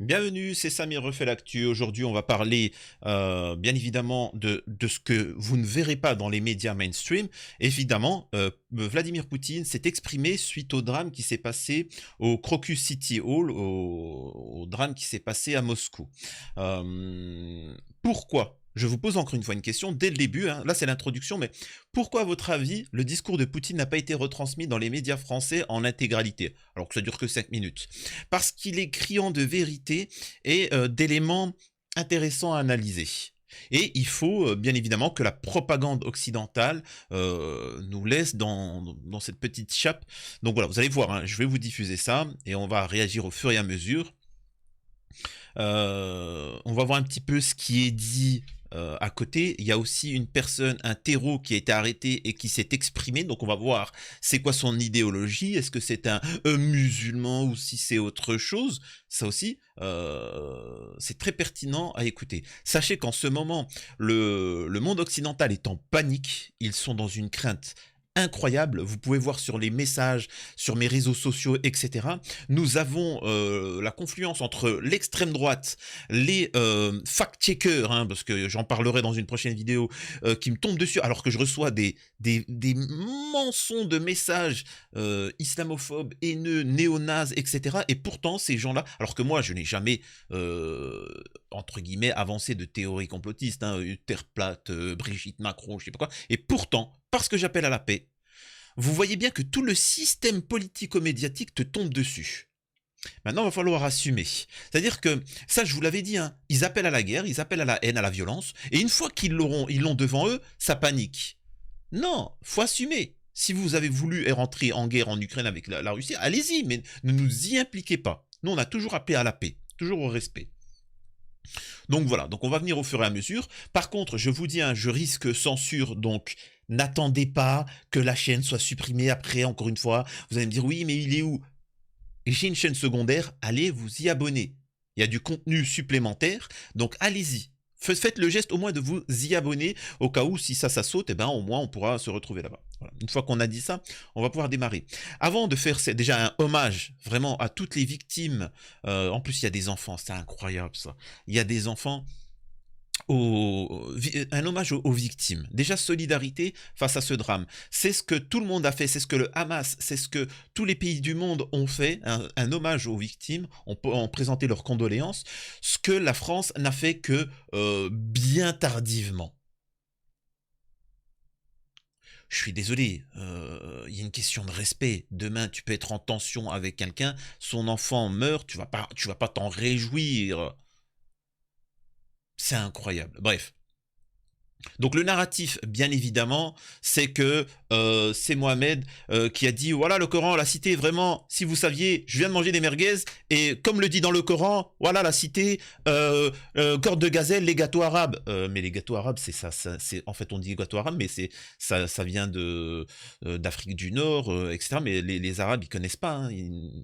Bienvenue, c'est Samir refait l'actu. Aujourd'hui, on va parler bien évidemment de ce que vous ne verrez pas dans les médias mainstream. Évidemment, Vladimir Poutine s'est exprimé suite au drame qui s'est passé au Crocus City Hall, au drame qui s'est passé à Moscou. Pourquoi? Je vous pose encore une fois une question dès le début, hein. Là c'est l'introduction, mais pourquoi à votre avis le discours de Poutine n'a pas été retransmis dans les médias français en intégralité, alors que ça dure que 5 minutes? Parce qu'il est criant de vérité et d'éléments intéressants à analyser. Et il faut bien évidemment que la propagande occidentale nous laisse dans cette petite chape. Donc voilà, vous allez voir, hein, je vais vous diffuser ça et on va réagir au fur et à mesure. On va voir un petit peu ce qui est dit à côté. Il y a aussi une personne, un terreau qui a été arrêté et qui s'est exprimé. Donc on va voir c'est quoi son idéologie. Est-ce que c'est un musulman ou si c'est autre chose. Ça aussi, c'est très pertinent à écouter. Sachez qu'en ce moment, le monde occidental est en panique. Ils sont dans une crainte incroyable. Vous pouvez voir sur les messages, sur mes réseaux sociaux, etc. Nous avons la confluence entre l'extrême droite, les fact-checkers, hein, parce que j'en parlerai dans une prochaine vidéo, qui me tombent dessus alors que je reçois des mensonges de messages islamophobes, haineux, néo-nazes, etc. Et pourtant, ces gens-là, alors que moi, je n'ai jamais, entre guillemets, avancé de théorie complotiste, hein, Terre plate, Brigitte Macron, je sais pas quoi, et pourtant, parce que j'appelle à la paix, vous voyez bien que tout le système politico-médiatique te tombe dessus. Maintenant, il va falloir assumer. C'est-à-dire que, ça je vous l'avais dit, hein, ils appellent à la guerre, ils appellent à la haine, à la violence, et une fois ils l'ont devant eux, ça panique. Non, faut assumer. Si vous avez voulu rentrer en guerre en Ukraine avec la Russie, allez-y, mais ne nous y impliquez pas. Nous, on a toujours appelé à la paix, toujours au respect. Donc voilà, donc on va venir au fur et à mesure. Par contre, je vous dis, hein, je risque censure, donc n'attendez pas que la chaîne soit supprimée après, encore une fois. Vous allez me dire, oui, mais il est où? J'ai une chaîne secondaire, allez vous y abonner. Il y a du contenu supplémentaire, donc allez-y. Faites le geste au moins de vous y abonner, au cas où si ça saute, et ben au moins on pourra se retrouver là-bas. Voilà. Une fois qu'on a dit ça, on va pouvoir démarrer. Avant de faire déjà un hommage vraiment à toutes les victimes, en plus il y a des enfants, c'est incroyable ça. Il y a des enfants, un hommage aux victimes. Déjà, solidarité face à ce drame. C'est ce que tout le monde a fait, c'est ce que le Hamas, c'est ce que tous les pays du monde ont fait, un hommage aux victimes, ont présenté leurs condoléances, ce que la France n'a fait que bien tardivement. Je suis désolé, il y a une question de respect. Demain, tu peux être en tension avec quelqu'un, son enfant meurt, tu vas pas t'en réjouir. C'est incroyable. Bref. Donc le narratif, bien évidemment, c'est que c'est Mohamed qui a dit voilà le Coran, la cité vraiment, si vous saviez, je viens de manger des merguez et comme le dit dans le Coran, voilà la cité, corde de gazelle, les gâteaux arabes. Mais les gâteaux arabes, c'est ça, c'est en fait on dit gâteaux arabes, mais ça vient de d'Afrique du Nord, etc. Mais les Arabes ils connaissent pas, hein,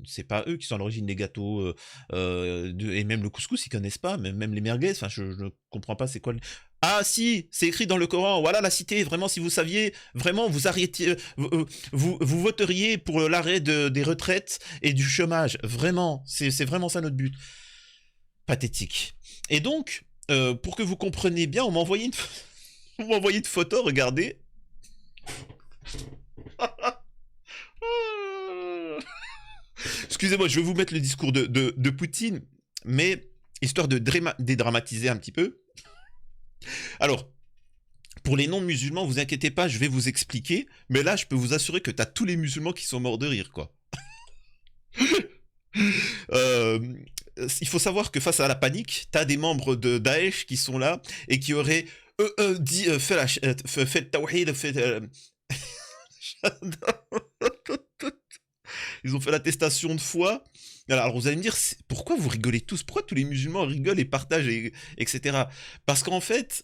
c'est pas eux qui sont à l'origine des gâteaux et même le couscous ils connaissent pas, même les merguez. Enfin je ne comprends pas c'est quoi. Ah si, c'est écrit dans le Coran, voilà la cité, vraiment si vous saviez, vraiment vous arrêtiez, vous voteriez pour l'arrêt des retraites et du chômage, vraiment, c'est vraiment ça notre but. Pathétique. Et donc, pour que vous compreniez bien, on m'a envoyé on m'a envoyé une photo, regardez. Excusez-moi, je vais vous mettre le discours de Poutine, mais histoire de dédramatiser un petit peu. Alors, pour les non-musulmans, vous inquiétez pas, je vais vous expliquer. Mais là, je peux vous assurer que t'as tous les musulmans qui sont morts de rire, quoi. Euh, il faut savoir que face à la panique, t'as des membres de Daesh qui sont là et qui auraient dit, fait le tawhid, ils ont fait l'attestation de foi. Alors vous allez me dire, pourquoi vous rigolez tous? Pourquoi tous les musulmans rigolent et partagent, etc. Parce qu'en fait,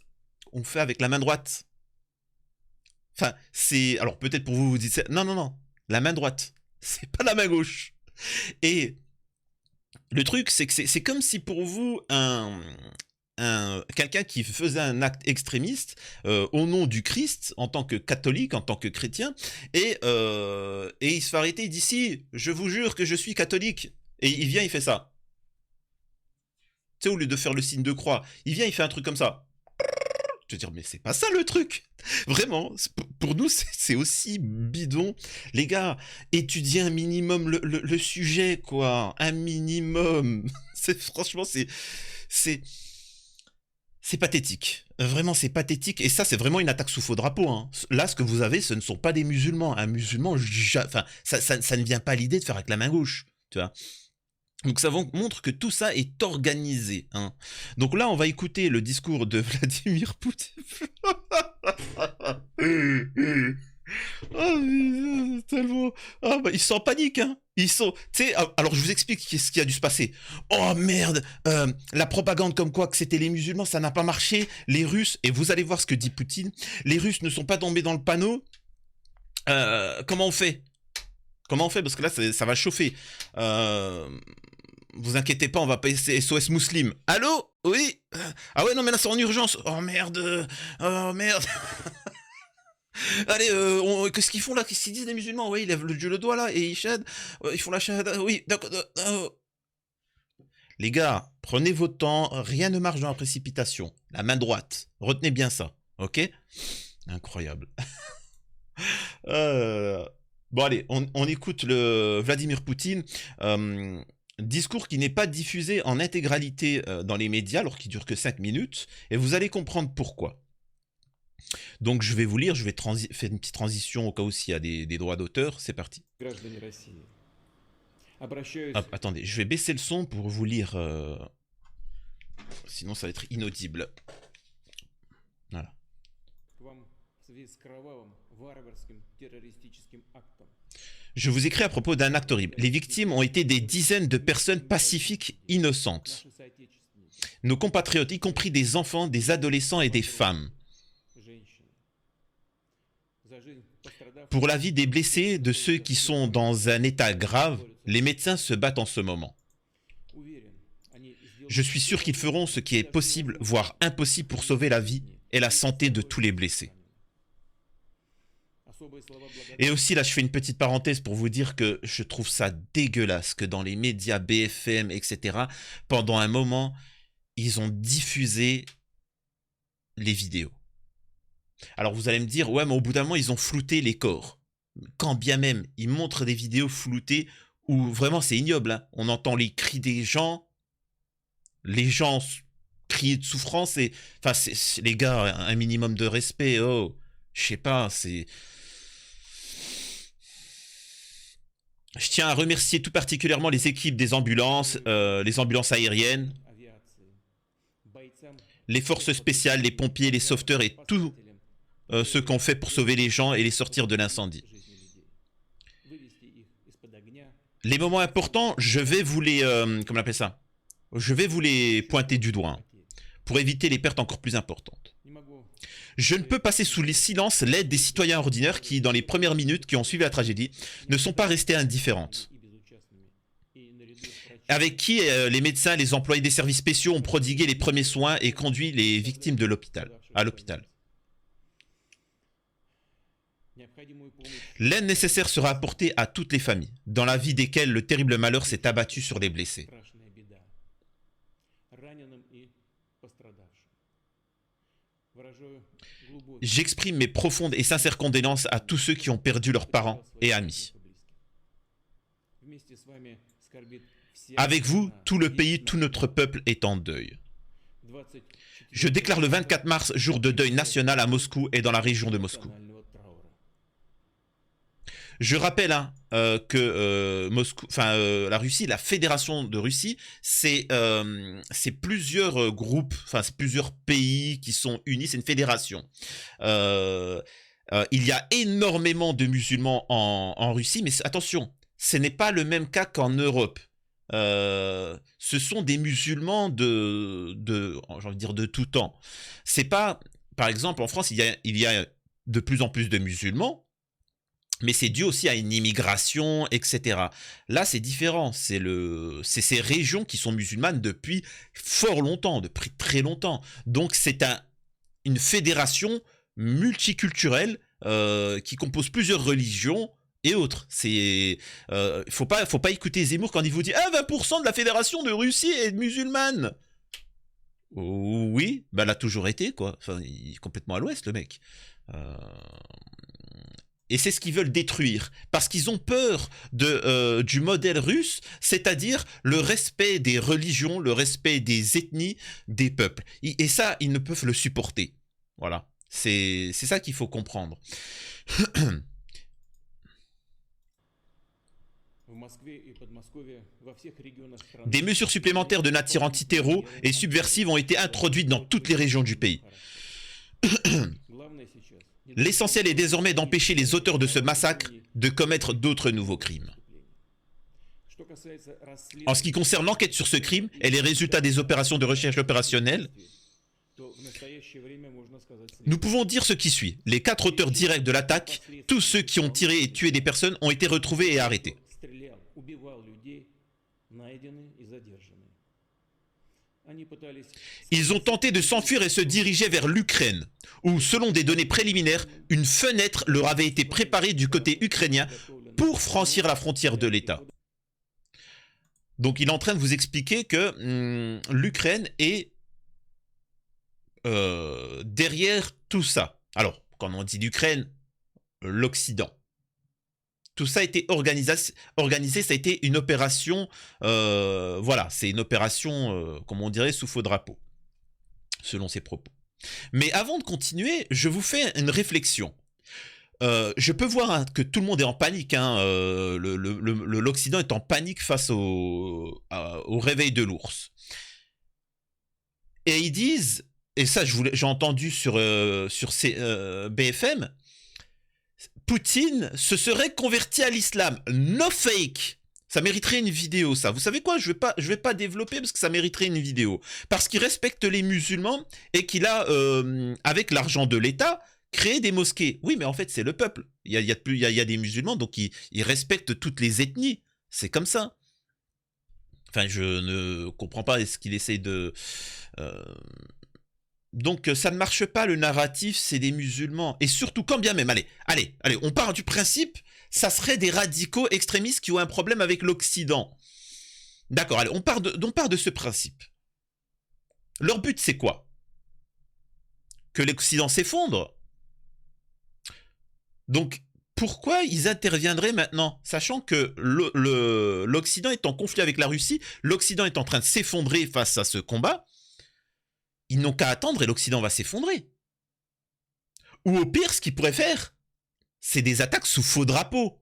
on fait avec la main droite. Enfin, c'est. Alors peut-être pour vous, vous dites. Non, non, non. La main droite. C'est pas la main gauche. Et le truc, c'est que c'est comme si pour vous, quelqu'un qui faisait un acte extrémiste au nom du Christ en tant que catholique, en tant que chrétien, et il se fait arrêter, il dit si, je vous jure que je suis catholique. Et il vient, il fait ça. Tu sais, au lieu de faire le signe de croix, il vient, il fait un truc comme ça. Je veux dire, mais c'est pas ça le truc. Vraiment, pour nous, c'est aussi bidon. Les gars, étudiez un minimum le sujet, quoi. Un minimum. Franchement, c'est, c'est pathétique. Vraiment, c'est pathétique. Et ça, c'est vraiment une attaque sous faux drapeau, hein. Là, ce que vous avez, ce ne sont pas des musulmans. Un musulman, enfin, ça ne vient pas à l'idée de faire avec la main gauche. Tu vois. Donc ça montre que tout ça est organisé, hein. Donc là, on va écouter le discours de Vladimir Poutine. Oh, mais, tellement... Ah, bah, ils sont en panique, hein. Ils sont... Tu sais, alors je vous explique ce qui a dû se passer. Oh merde, la propagande comme quoi que c'était les musulmans, ça n'a pas marché. Les Russes, et vous allez voir ce que dit Poutine, les Russes ne sont pas tombés dans le panneau. Comment on fait? Comment on fait? Parce que là, ça va chauffer. Vous inquiétez pas, on va passer SOS Muslim. Allô? Oui? Ah ouais, non, mais là, c'est en urgence. Oh merde. Oh merde. Allez, qu'est-ce qu'ils font là? Qu'est-ce qu'ils disent les musulmans? Oui, ils lèvent le doigt là et ils shahadent. Ils font la shahada. Oui, d'accord. Les gars, prenez votre temps. Rien ne marche dans la précipitation. La main droite. Retenez bien ça. Ok? Incroyable. Bon, allez, on écoute le Vladimir Poutine. Discours qui n'est pas diffusé en intégralité dans les médias, alors qu'il dure que 5 minutes, et vous allez comprendre pourquoi. Donc je vais vous lire, je vais faire une petite transition au cas où s'il y a des droits d'auteur, c'est parti. Hop, attendez, je vais baisser le son pour vous lire, sinon ça va être inaudible. Voilà. Je vous écris à propos d'un acte horrible. Les victimes ont été des dizaines de personnes pacifiques, innocentes. Nos compatriotes, y compris des enfants, des adolescents et des femmes. Pour la vie des blessés, de ceux qui sont dans un état grave, les médecins se battent en ce moment. Je suis sûr qu'ils feront ce qui est possible, voire impossible pour sauver la vie et la santé de tous les blessés. Et aussi, là, je fais une petite parenthèse pour vous dire que je trouve ça dégueulasse que dans les médias BFM, etc., pendant un moment, ils ont diffusé les vidéos. Alors vous allez me dire, ouais, mais au bout d'un moment, ils ont flouté les corps. Quand bien même, ils montrent des vidéos floutées où vraiment c'est ignoble, hein. On entend les cris des gens crier de souffrance et... Enfin, les gars, un minimum de respect, oh, je sais pas, c'est... Je tiens à remercier tout particulièrement les équipes des ambulances, les ambulances aériennes, les forces spéciales, les pompiers, les sauveteurs et tous ceux qu'on fait pour sauver les gens et les sortir de l'incendie. Les moments importants, je vais vous les... comment on appelle ça? Je vais vous les pointer du doigt, hein, pour éviter les pertes encore plus importantes. Je ne peux passer sous les silences l'aide des citoyens ordinaires qui, dans les premières minutes qui ont suivi la tragédie, ne sont pas restés indifférentes. Avec qui les médecins, les employés des services spéciaux ont prodigué les premiers soins et conduit les victimes de à l'hôpital. L'aide nécessaire sera apportée à toutes les familles, dans la vie desquelles le terrible malheur s'est abattu sur les blessés. J'exprime mes profondes et sincères condoléances à tous ceux qui ont perdu leurs parents et amis. Avec vous, tout le pays, tout notre peuple est en deuil. Je déclare le 24 mars jour de deuil national à Moscou et dans la région de Moscou. Je rappelle que la Russie, la Fédération de Russie, c'est plusieurs groupes, c'est plusieurs pays qui sont unis, c'est une fédération. Il y a énormément de musulmans en Russie, mais attention, ce n'est pas le même cas qu'en Europe. Ce sont des musulmans j'ai envie de dire de tout temps. C'est pas, par exemple, en France, il y a de plus en plus de musulmans, mais c'est dû aussi à une immigration, etc. Là, c'est différent. C'est ces régions qui sont musulmanes depuis fort longtemps, depuis très longtemps. Donc, c'est une fédération multiculturelle qui compose plusieurs religions et autres. Faut pas écouter Zemmour quand il vous dit « Ah, 20% de la fédération de Russie est musulmane !» Oui, bah, l'a toujours été, quoi. Enfin, il est complètement à l'ouest, le mec. Euh, Et c'est ce qu'ils veulent détruire, parce qu'ils ont peur du modèle russe, c'est-à-dire le respect des religions, le respect des ethnies, des peuples. Et ça, ils ne peuvent le supporter. Voilà, c'est ça qu'il faut comprendre. Des mesures supplémentaires de nature antiterror et subversive ont été introduites dans toutes les régions du pays. L'essentiel est désormais d'empêcher les auteurs de ce massacre de commettre d'autres nouveaux crimes. En ce qui concerne l'enquête sur ce crime et les résultats des opérations de recherche opérationnelle, nous pouvons dire ce qui suit. Les 4 auteurs directs de l'attaque, tous ceux qui ont tiré et tué des personnes, ont été retrouvés et arrêtés. Ils ont tenté de s'enfuir et se diriger vers l'Ukraine, où, selon des données préliminaires, une fenêtre leur avait été préparée du côté ukrainien pour franchir la frontière de l'État. Donc il est en train de vous expliquer que l'Ukraine est derrière tout ça. Alors, quand on dit l'Ukraine, l'Occident. Tout ça a été organisé, ça a été une opération, voilà, c'est une opération, comme on dirait, sous faux drapeau, selon ses propos. Mais avant de continuer, je vous fais une réflexion. Je peux voir que tout le monde est en panique, hein, l'Occident est en panique face au réveil de l'ours. Et ils disent, et ça j'ai entendu sur BFM, Poutine se serait converti à l'islam. No fake. Ça mériterait une vidéo, ça. Vous savez quoi, je vais pas développer parce que ça mériterait une vidéo. Parce qu'il respecte les musulmans et qu'il a, avec l'argent de l'État, créé des mosquées. Oui, mais en fait, c'est le peuple. Il y a des musulmans, donc ils respectent toutes les ethnies. C'est comme ça. Enfin, je ne comprends pas ce qu'il essaie de... Donc ça ne marche pas, le narratif, c'est des musulmans. Et surtout, quand bien même, allez, on part du principe, ça serait des radicaux extrémistes qui ont un problème avec l'Occident. D'accord, allez, on part de ce principe. Leur but, c'est quoi? Que l'Occident s'effondre. Donc, pourquoi ils interviendraient maintenant? Sachant que l'Occident est en conflit avec la Russie, l'Occident est en train de s'effondrer face à ce combat. Ils n'ont qu'à attendre et l'Occident va s'effondrer. Ou au pire, ce qu'ils pourraient faire, c'est des attaques sous faux drapeau.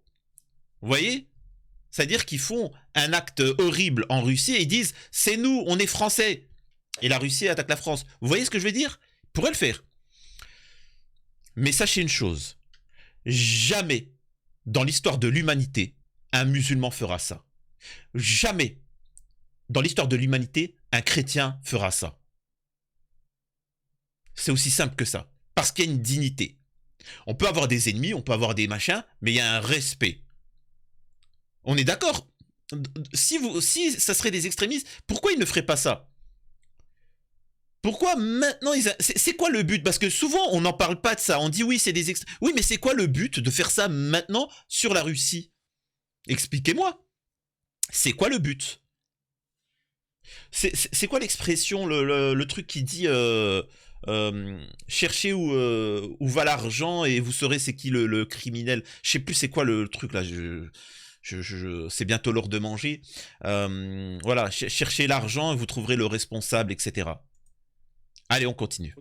Vous voyez? C'est-à-dire qu'ils font un acte horrible en Russie et ils disent « c'est nous, on est français ». Et la Russie attaque la France. Vous voyez ce que je veux dire? Ils pourraient le faire. Mais sachez une chose, jamais dans l'histoire de l'humanité, un musulman fera ça. Jamais dans l'histoire de l'humanité, un chrétien fera ça. C'est aussi simple que ça. Parce qu'il y a une dignité. On peut avoir des ennemis, on peut avoir des machins, mais il y a un respect. On est d'accord? Si ça serait des extrémistes, pourquoi ils ne feraient pas ça? Pourquoi maintenant c'est quoi le but? Parce que souvent on n'en parle pas de ça. On dit oui, c'est des extrémistes. Oui, mais c'est quoi le but de faire ça maintenant sur la Russie? Expliquez-moi. C'est quoi le but? C'est quoi l'expression, le truc qui dit cherchez où va l'argent et vous saurez c'est qui le criminel. Je sais plus c'est quoi le truc là. C'est bientôt l'heure de manger. Voilà, cherchez l'argent et vous trouverez le responsable, etc. Allez, on continue.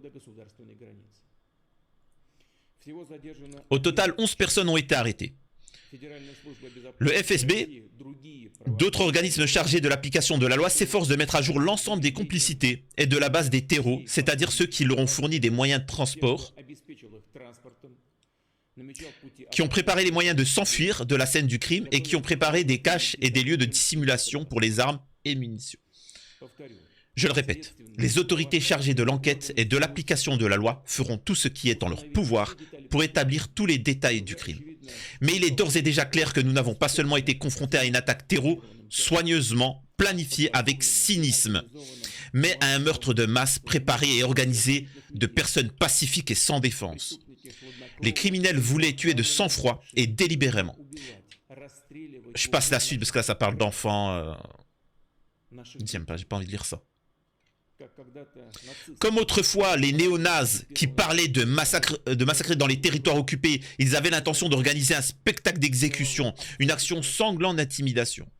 Au total, 11 personnes ont été arrêtées. Le FSB, d'autres organismes chargés de l'application de la loi, s'efforcent de mettre à jour l'ensemble des complicités et de la base des terreaux, c'est-à-dire ceux qui leur ont fourni des moyens de transport, qui ont préparé les moyens de s'enfuir de la scène du crime et qui ont préparé des caches et des lieux de dissimulation pour les armes et munitions. Je le répète, les autorités chargées de l'enquête et de l'application de la loi feront tout ce qui est en leur pouvoir pour établir tous les détails du crime. Mais il est d'ores et déjà clair que nous n'avons pas seulement été confrontés à une attaque terreau soigneusement planifiée avec cynisme, mais à un meurtre de masse préparé et organisé de personnes pacifiques et sans défense. Les criminels voulaient tuer de sang-froid et délibérément. Je passe la suite parce que là ça parle d'enfants. J'aime pas, j'ai pas envie de lire ça. Comme autrefois, les néo-nazis qui parlaient de massacrer dans les territoires occupés, ils avaient l'intention d'organiser un spectacle d'exécution, une action sanglante d'intimidation.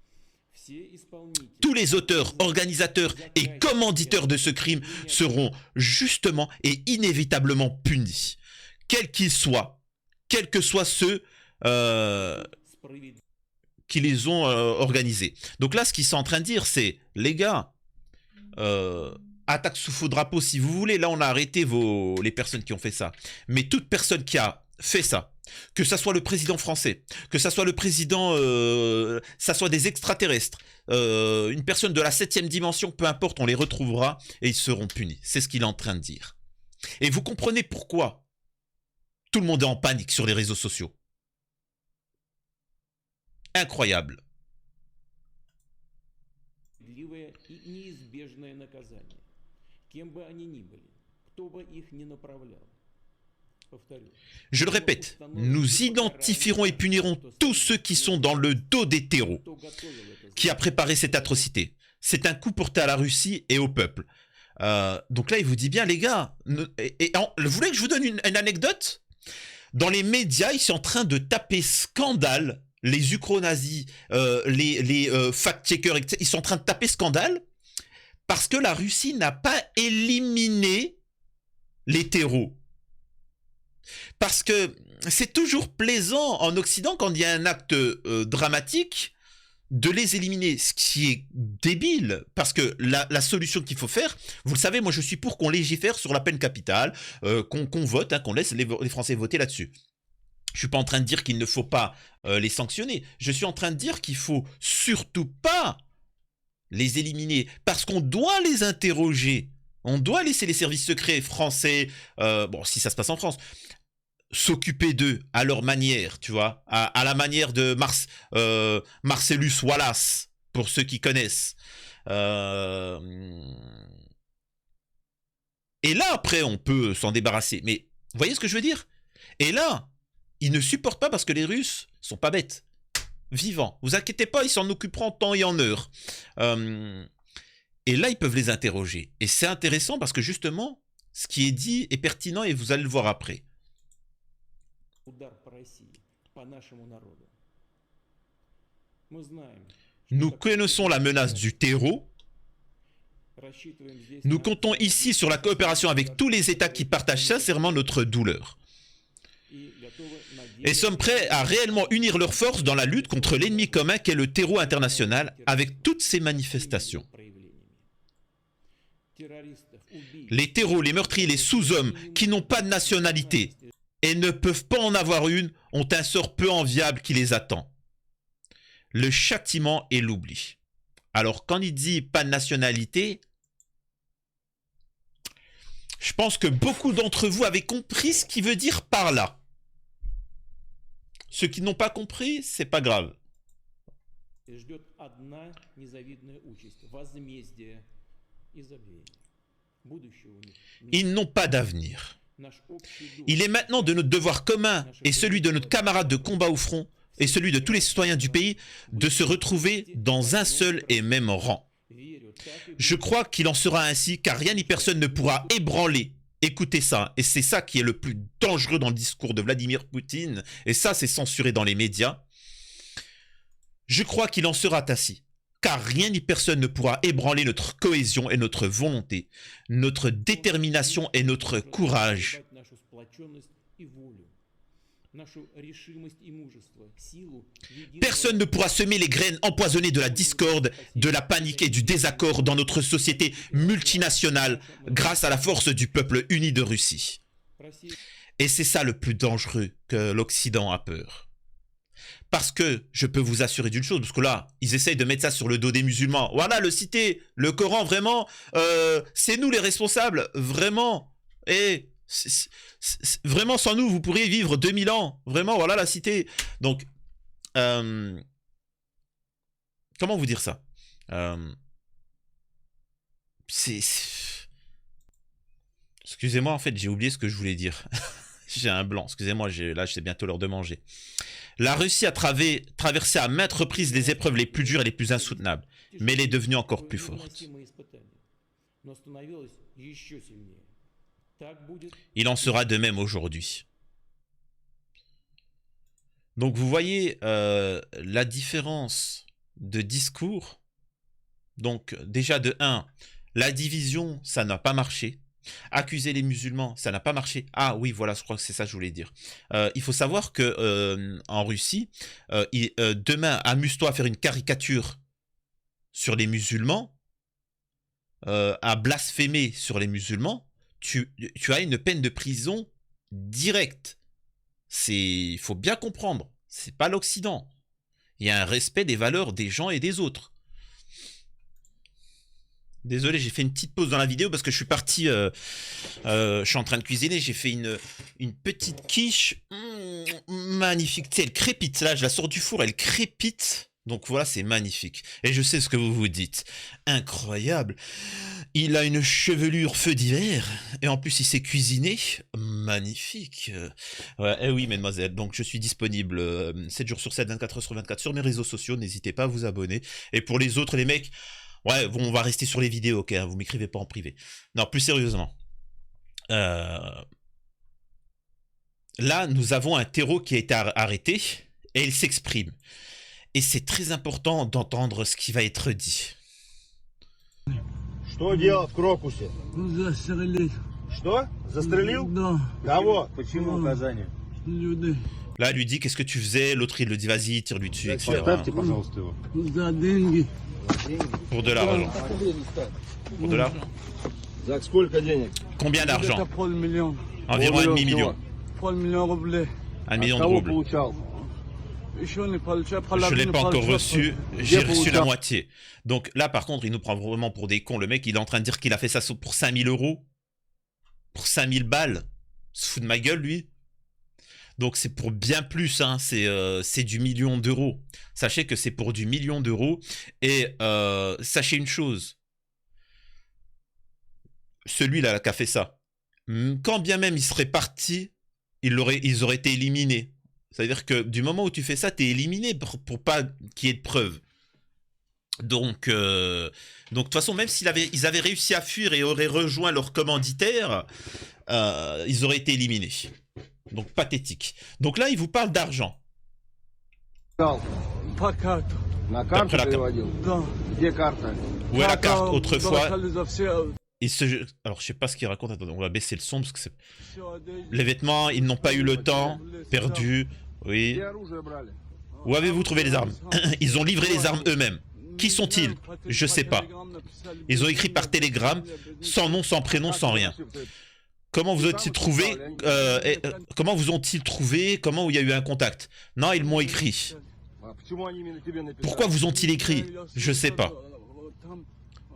Tous les auteurs, organisateurs et commanditeurs de ce crime seront justement et inévitablement punis, quels qu'ils soient, quels que soient ceux qui les ont organisés. Donc là, ce qu'ils sont en train de dire, c'est, les gars, attaque sous faux drapeau si vous voulez. Là, on a arrêté les personnes qui ont fait ça. Mais toute personne qui a fait ça, que ça soit le président français, que ça soit le président, ça soit des extraterrestres, une personne de la 7e dimension, peu importe, on les retrouvera et ils seront punis. C'est ce qu'il est en train de dire. Et vous comprenez pourquoi tout le monde est en panique sur les réseaux sociaux. Incroyable. Je le répète, nous identifierons et punirons tous ceux qui sont dans le dos des terreaux, qui a préparé cette atrocité. C'est un coup porté à la Russie et au peuple. Donc là, il vous dit bien, les gars, vous voulez que je vous donne une anecdote? Dans les médias, ils sont en train de taper scandale. Les ukro-nazis, les fact-checkers, ils sont en train de taper scandale parce que la Russie n'a pas éliminé les terreaux. Parce que c'est toujours plaisant en Occident, quand il y a un acte dramatique, de les éliminer, ce qui est débile, parce que la solution qu'il faut faire, vous le savez, moi je suis pour qu'on légifère sur la peine capitale, qu'on vote, hein, qu'on laisse les Français voter là-dessus. Je suis pas en train de dire qu'il ne faut pas les sanctionner. Je suis en train de dire qu'il faut surtout pas les éliminer, parce qu'on doit les interroger. On doit laisser les services secrets français, bon, si ça se passe en France, s'occuper d'eux à leur manière, tu vois, à la manière de Marcellus Wallace, pour ceux qui connaissent. Et là, après, on peut s'en débarrasser. Mais vous voyez ce que je veux dire? Et là, ils ne supportent pas parce que les Russes sont pas bêtes. Vivants. Vous inquiétez pas, ils s'en occuperont en temps et en heure. Et là, ils peuvent les interroger. Et c'est intéressant parce que justement, ce qui est dit est pertinent et vous allez le voir après. Nous connaissons la menace du terreau. Nous comptons ici sur la coopération avec tous les États qui partagent sincèrement notre douleur. Et sommes prêts à réellement unir leurs forces dans la lutte contre l'ennemi commun qu'est le terreau international avec toutes ses manifestations. Les terreaux, les meurtriers, les sous-hommes qui n'ont pas de nationalité et ne peuvent pas en avoir une ont un sort peu enviable qui les attend. Le châtiment et l'oubli. Alors quand il dit pas de nationalité, je pense que beaucoup d'entre vous avez compris ce qu'il veut dire par là. Ceux qui n'ont pas compris, c'est pas grave. Ils n'ont pas d'avenir. Il est maintenant de notre devoir commun et celui de notre camarade de combat au front et celui de tous les citoyens du pays de se retrouver dans un seul et même rang. Je crois qu'il en sera ainsi car rien ni personne ne pourra ébranler. Écoutez ça, et c'est ça qui est le plus dangereux dans le discours de Vladimir Poutine, et ça c'est censuré dans les médias. Je crois qu'il en sera ainsi, car rien ni personne ne pourra ébranler notre cohésion et notre volonté, notre détermination et notre courage. Personne ne pourra semer les graines empoisonnées de la discorde, de la panique et du désaccord dans notre société multinationale grâce à la force du peuple uni de Russie. Et c'est ça le plus dangereux que l'Occident a peur. Parce que je peux vous assurer d'une chose, parce que là, ils essayent de mettre ça sur le dos des musulmans. Voilà, le citer, le Coran, vraiment, c'est nous les responsables, vraiment. Et vraiment, sans nous, vous pourriez vivre 2000 ans. Vraiment, voilà la cité. Donc, comment vous dire ça? Excusez-moi, en fait, j'ai oublié ce que je voulais dire. J'ai un blanc, excusez-moi, là, c'est bientôt l'heure de manger. La Russie a traversé à maintes reprises les épreuves les plus dures et les plus insoutenables, mais elle est devenue encore plus forte. Il en sera de même aujourd'hui. Donc vous voyez la différence de discours. Donc déjà de 1, la division, ça n'a pas marché. Accuser les musulmans, ça n'a pas marché. Ah oui, voilà, je crois que c'est ça que je voulais dire. Il faut savoir que en Russie, demain, amuse-toi à faire une caricature sur les musulmans, à blasphémer sur les musulmans, tu as une peine de prison directe. Il faut bien comprendre, c'est pas l'Occident. Il y a un respect des valeurs des gens et des autres. Désolé, j'ai fait une petite pause dans la vidéo parce que je suis parti, je suis en train de cuisiner, j'ai fait une petite quiche magnifique. Tu sais, elle crépite, là je la sors du four, elle crépite. Donc voilà, c'est magnifique. Et je sais ce que vous vous dites. Incroyable. Il a une chevelure feu d'hiver. Et en plus, il s'est cuisiné. Magnifique. Ouais, eh oui, mesdemoiselles. Donc, je suis disponible 7 jours sur 7, 24 heures sur 24 sur mes réseaux sociaux. N'hésitez pas à vous abonner. Et pour les autres, les mecs, ouais, bon, on va rester sur les vidéos, ok, hein, vous m'écrivez pas en privé. Non, plus sérieusement. Là, nous avons un terreau qui a été arrêté. Et il s'exprime. Et c'est très important d'entendre ce qui va être dit. Что делать в Крокусе? Застрелить. Что? Застрелил? Да. Кого? Почему указание? Люди. Là, elle lui dit qu'est-ce que tu faisais, l'autre il le dit vas-y, tire-lui dessus, etc. Поставьте, пожалуйста, его. За деньги. Pour de l'argent. Pour de l'argent. За сколько денег? Combien d'argent? Это полмиллиона. Environ un demi-million. Полмиллиона рублей. Un От million de кого roubles. получал? Еще не получаю. Je l'ai pas encore reçu, j'ai Где reçu la получал? moitié. Donc là, par contre, il nous prend vraiment pour des cons. Le mec, il est en train de dire qu'il a fait ça pour 5000 euros. Pour 5000 balles. Il se fout de ma gueule, lui. Donc c'est pour bien plus, hein. C'est du million d'euros. Sachez que c'est pour du million d'euros. Et sachez une chose. Celui-là qui a fait ça, quand bien même il serait parti, ils auraient été éliminés. C'est-à-dire que du moment où tu fais ça, tu es éliminé pour pas qu'il y ait de preuves. Donc, de toute façon, même ils avaient réussi à fuir et auraient rejoint leur commanditaire, ils auraient été éliminés. Donc, pathétique. Donc là, il vous parle d'argent. По карту. На D'après карту la carte. переводил? Да. Где карта? Où est la carte autrefois? Бросали за все. Alors, je sais pas ce qu'il raconte. Attendez, on va baisser le son parce que c'est... Все деньги. Les vêtements, ils n'ont pas eu le temps. Perdu. Oui. Где оружие брали? Où avez-vous trouvé les armes? Ils ont livré les armes eux-mêmes. Qui sont-ils? Je sais pas. Ils ont écrit par télégramme, sans nom, sans prénom, sans rien. Comment vous ont-ils trouvé? Comment vous ont-ils trouvé? Comment il y a eu un contact? Non, ils m'ont écrit. А почему они именно тебе написали? Pourquoi vous ont-ils écrit? Je sais pas.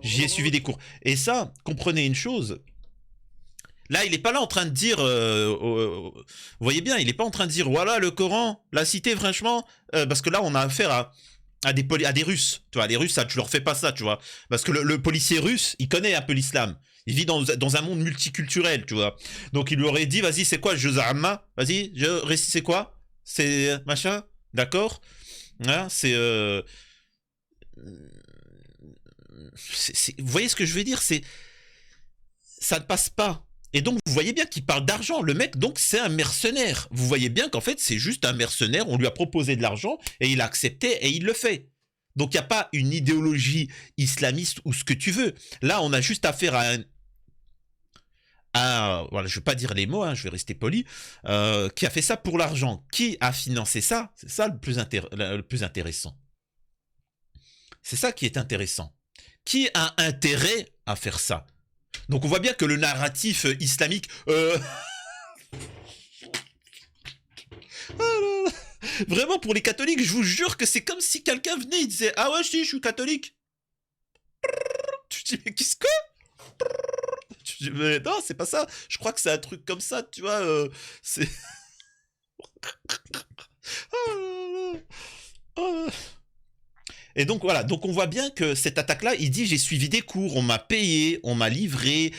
J'y ai suivi des cours. Et ça, comprenez une chose. Là, il n'est pas là en train de dire... vous voyez bien, il n'est pas en train de dire, voilà, le Coran, la cité, franchement... parce que là, on a affaire à des Russes. Tu vois, les Russes, ça, tu leur fais pas ça, tu vois. Parce que le policier russe, il connaît un peu l'islam. Il vit dans un monde multiculturel, tu vois. Donc, il lui aurait dit, vas-y, c'est quoi, Jeux Arma? Vas-y, c'est quoi? C'est machin? D'accord? Hein, vous voyez ce que je veux dire? Ça ne passe pas. Et donc, vous voyez bien qu'il parle d'argent. Le mec, donc, c'est un mercenaire. Vous voyez bien qu'en fait, c'est juste un mercenaire. On lui a proposé de l'argent et il a accepté et il le fait. Donc, il n'y a pas une idéologie islamiste ou ce que tu veux. Là, on a juste affaire voilà, je ne vais pas dire les mots, hein, je vais rester poli, qui a fait ça pour l'argent. Qui a financé ça? C'est ça le plus intéressant. C'est ça qui est intéressant. Qui a intérêt à faire ça? Donc on voit bien que le narratif islamique... Vraiment, pour les catholiques, je vous jure que c'est comme si quelqu'un venait et disait « Ah ouais, si, je suis catholique. » Tu te dis « Mais qu'est-ce que ?» Tu te dis « Mais non, c'est pas ça. Je crois que c'est un truc comme ça, tu vois. C'est... » Et donc voilà, donc on voit bien que cette attaque-là, il dit j'ai suivi des cours, on m'a payé, on m'a livré.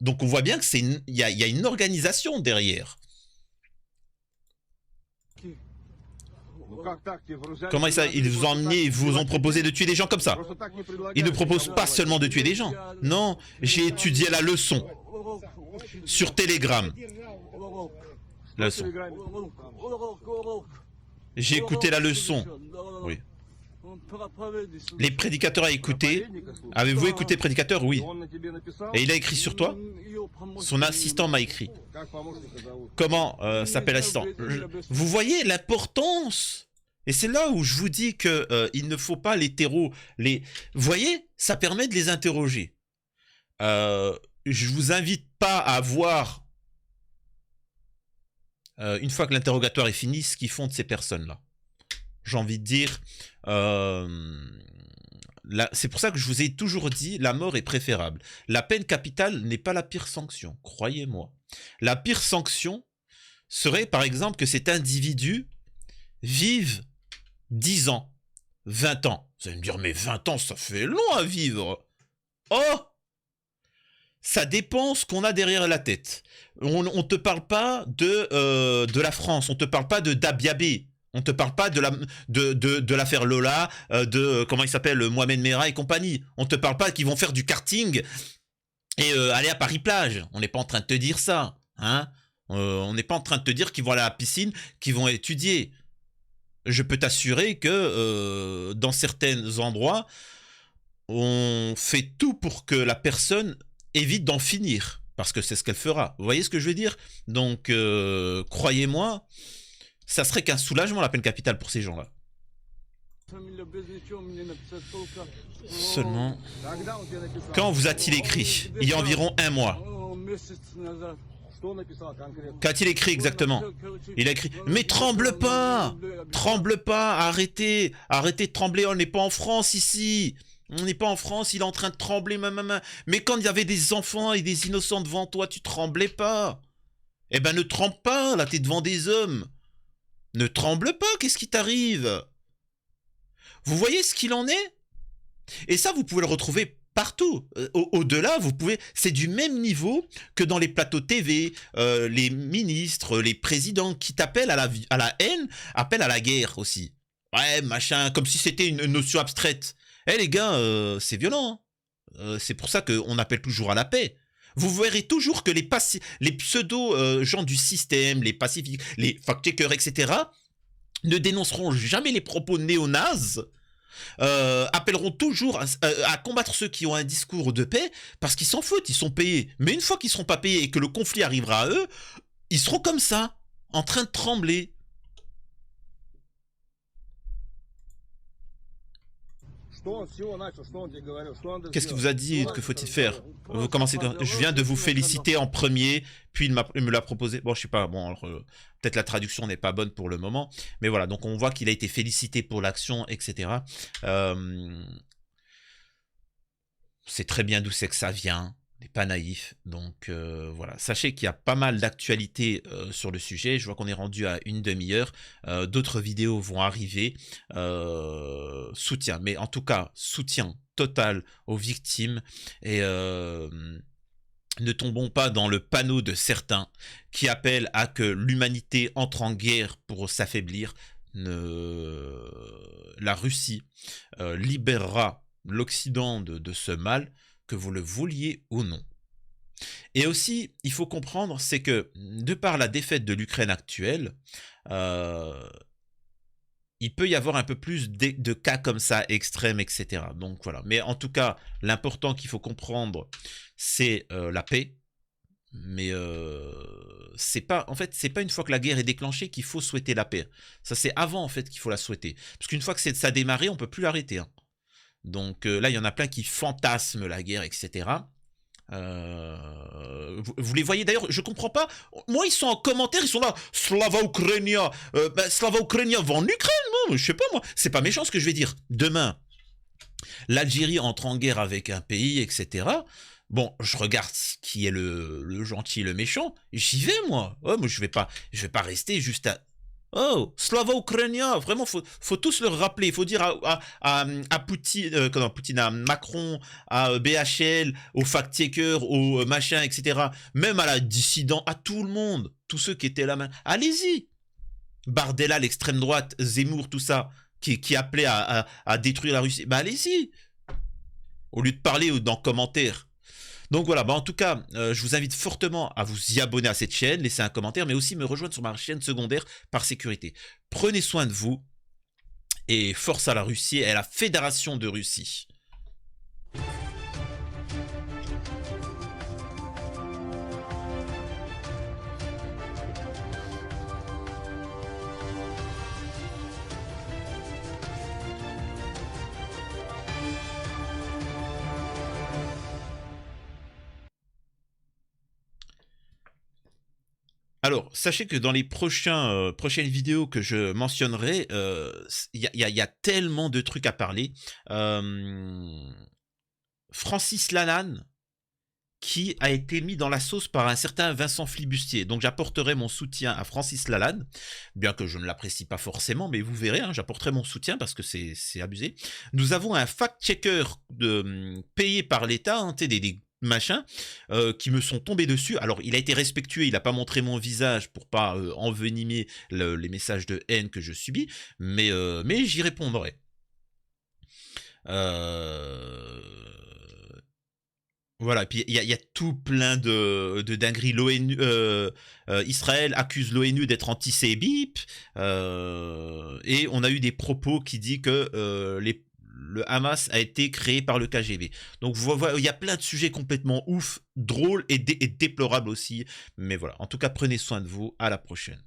Donc on voit bien que il y a une organisation derrière. как так? Тебе вооружались, Comment ça, ils vous ont emmené, ils vous ont proposé de tuer des gens comme ça? Просто так не предлагают. Ils ne proposent pas seulement de tuer des gens. Non, j'ai étudié la leçon sur Telegram. La leçon. J'ai écouté la leçon. Oui. Les prédicateurs à écouter. Avez-vous écouté prédicateur? Oui. Он на тебе написал, Et il a écrit sur toi? Son assistant m'a écrit. как помощника зовут. Comment s'appelle l'assistant? Vous voyez l'importance? Et c'est là où je vous dis que il ne faut pas les terreaux. Vous voyez, ça permet de les interroger. Je vous invite pas à voir, une fois que l'interrogatoire est fini, ce qu'ils font de ces personnes-là. J'ai envie de dire, c'est pour ça que je vous ai toujours dit, la mort est préférable. La peine capitale n'est pas la pire sanction, croyez-moi. La pire sanction serait, par exemple, que cet individu vive 10 ans, 20 ans. Vous allez me dire, mais 20 ans, ça fait long à vivre. Oh! Ça dépend ce qu'on a derrière la tête. On ne te parle pas de la France, on te parle pas de Dabiabé. On te parle pas de l'affaire Lola, comment il s'appelle, Mohamed Merah et compagnie. On te parle pas qu'ils vont faire du karting et aller à Paris-Plage. On n'est pas en train de te dire ça. Hein, on n'est pas en train de te dire qu'ils vont aller à la piscine, qu'ils vont étudier. Je peux t'assurer que dans certains endroits, on fait tout pour que la personne évite d'en finir. Parce que c'est ce qu'elle fera. Vous voyez ce que je veux dire? Donc, croyez-moi, ça serait qu'un soulagement la peine capitale pour ces gens-là. Seulement, Когда он тебе написал? quand vous a-t-il écrit? Il y a environ 1 mois. Что написал конкретно? Qu'a-t-il écrit exactement? Il a écrit « Mais tremble pas! Tremble pas! Arrêtez! Arrêtez de trembler, on n'est pas en France ici! On n'est pas en France, il est en train de trembler, mais quand il y avait des enfants et des innocents devant toi, tu tremblais pas! Eh ben ne tremble pas, là t'es devant des hommes! Ne tremble pas, qu'est-ce qui t'arrive? Vous voyez ce qu'il en est? Et ça, vous pouvez le retrouver partout. Au-delà, vous pouvez. C'est du même niveau que dans les plateaux TV, les ministres, les présidents qui t'appellent à la haine, appellent à la guerre aussi. Ouais, machin, comme si c'était une notion abstraite. Eh les gars, c'est violent. Hein. C'est pour ça qu'on appelle toujours à la paix. Vous verrez toujours que les pseudo gens du système, les pacifiques, les fact-checkers, etc., ne dénonceront jamais les propos néo-nazes, appelleront toujours à combattre ceux qui ont un discours de paix, parce qu'ils s'en foutent, ils sont payés. Mais une fois qu'ils ne seront pas payés et que le conflit arrivera à eux, ils seront comme ça, en train de trembler. Qu'est-ce qu'il vous a dit? Que faut-il faire? Vous commencez. Je viens de vous féliciter en premier, puis il me l'a proposé. Bon, je sais pas. Bon, peut-être la traduction n'est pas bonne pour le moment, mais voilà. Donc on voit qu'il a été félicité pour l'action, etc. C'est très bien d'où c'est que ça vient. On n'est pas naïf. Donc voilà. Sachez qu'il y a pas mal d'actualités sur le sujet. Je vois qu'on est rendu à une demi-heure. D'autres vidéos vont arriver. Soutien. Mais en tout cas, soutien total aux victimes. Et ne tombons pas dans le panneau de certains qui appellent à que l'humanité entre en guerre pour s'affaiblir. La Russie libérera l'Occident de ce mal, que vous le vouliez ou non. Et aussi, il faut comprendre, c'est que de par la défaite de l'Ukraine actuelle, il peut y avoir un peu plus de cas comme ça, extrêmes, etc. Donc voilà. Mais en tout cas, l'important qu'il faut comprendre, c'est la paix. Mais c'est pas, en fait, c'est pas une fois que la guerre est déclenchée qu'il faut souhaiter la paix. Ça, c'est avant, en fait, qu'il faut la souhaiter. Parce qu'une fois que ça a démarré, on peut plus l'arrêter. Hein. Donc là, il y en a plein qui fantasment la guerre, etc. Vous les voyez d'ailleurs, je comprends pas. Moi, ils sont en commentaire, ils sont là. Slava Ukrainia. Slava Ukrainia va en Ukraine, moi. Je sais pas, moi. C'est pas méchant ce que je vais dire. Demain, l'Algérie entre en guerre avec un pays, etc. Bon, je regarde qui est le gentil et le méchant. J'y vais, moi. Ouais, moi, je vais pas rester juste à. Oh, Slava Ukrainia, vraiment, faut tous le rappeler. Il faut dire à Poutine, Poutine, à Macron, à BHL, aux fact-checkers, aux machins, etc. Même à la dissident, à tout le monde, tous ceux qui étaient là. Allez-y, Bardella, l'extrême droite, Zemmour, tout ça, qui appelait à détruire la Russie, bah allez-y, au lieu de parler dans commentaires. Donc voilà, bah en tout cas, je vous invite fortement à vous y abonner à cette chaîne, laisser un commentaire, mais aussi me rejoindre sur ma chaîne secondaire par sécurité. Prenez soin de vous, et force à la Russie et à la Fédération de Russie. Alors, sachez que dans les prochaines vidéos que je mentionnerai, y a tellement de trucs à parler. Francis Lalanne, qui a été mis dans la sauce par un certain Vincent Flibustier. Donc j'apporterai mon soutien à Francis Lalanne, bien que je ne l'apprécie pas forcément, mais vous verrez, hein, j'apporterai mon soutien parce que c'est abusé. Nous avons un fact-checker payé par l'État, hein, des machins, qui me sont tombés dessus. Alors il a été respectueux, il n'a pas montré mon visage pour pas envenimer les messages de haine que je subis, mais j'y répondrai. Voilà, puis il y a tout plein de dingueries. L'ONU, Israël accuse l'ONU d'être antisémite, et on a eu des propos qui disent que le Hamas a été créé par le KGB. Donc il y a plein de sujets complètement ouf, drôles et déplorables aussi. Mais voilà, en tout cas, prenez soin de vous, à la prochaine.